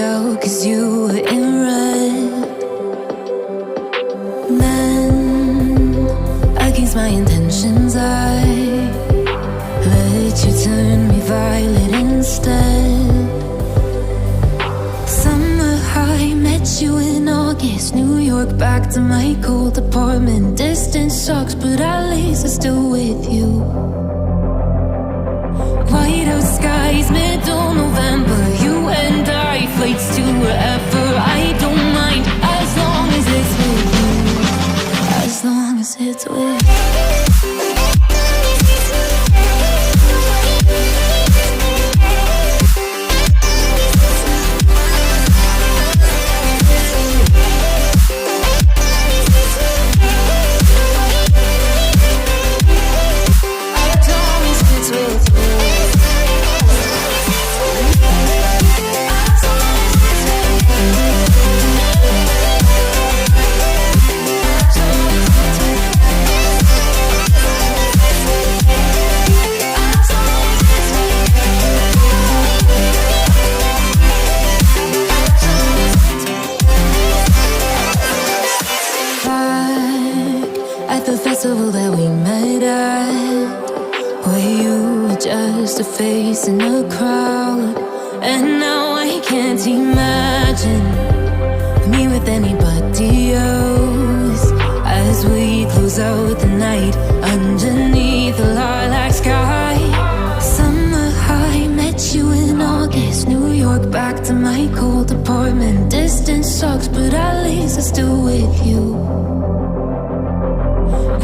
out 'cause you were in red. Men against my intentions, I let you turn me violet instead. Summer high, met you in August. New York, back to my cold apartment. Distance sucks, but at least I'm still with you. White out skies, middle November. You and I, flights to wherever. I don't mind, as long as it's with you. As long as it's with you. Festival that we met at, where you were just a face in a crowd. And now I can't imagine me with anybody else. As we close out the night underneath the lilac sky. Summer high, met you in August. New York, back to my cold apartment. Distance sucks, but at least I'm still with you.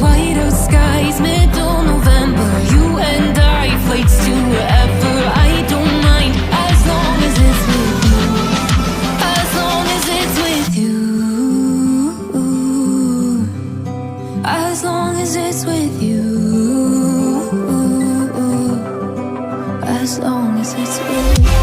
White out skies, middle November. You and I, flights to wherever. I don't mind, as long as it's with you. As long as it's with you. As long as it's with you. As long as it's with you.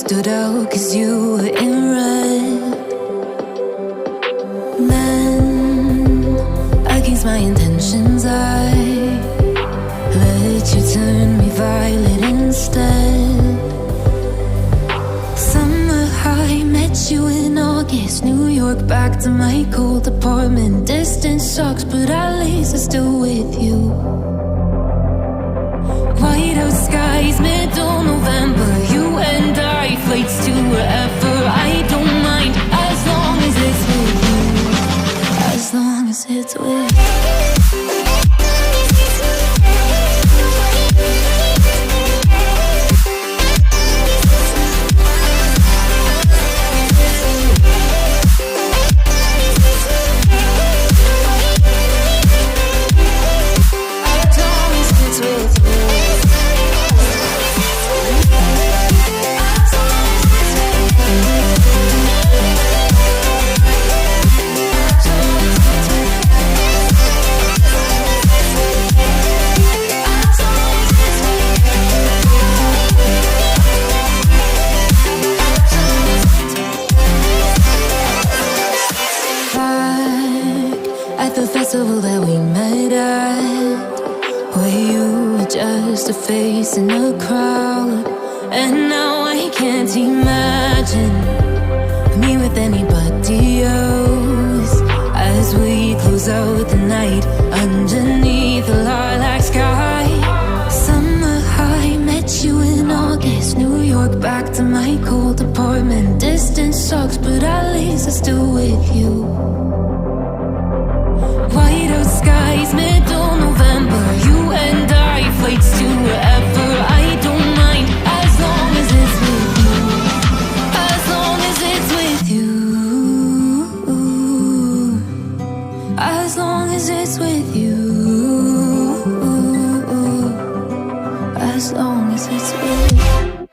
Stood out 'cause you were in red. Men against my intentions, I let you turn me violet instead. Summer high, met you in August. New York, back to my cold apartment. Distance sucks, but at least I'm still with you. White out skies, middle November. You and I, flights to wherever. I don't mind, as long as it's with you. As long as it's with you. Festival that we met at, where you were just a face in a crowd. And now I can't imagine me with anybody else. As we close out the night underneath the lilac sky. Summer high, walk back to my cold apartment. Distance sucks, but at least I'm still with you. White out skies, middle November. You and I, flights to wherever. I don't mind, as long as it's with you. As long as it's with you. As long as it's with you. As long as it's with you.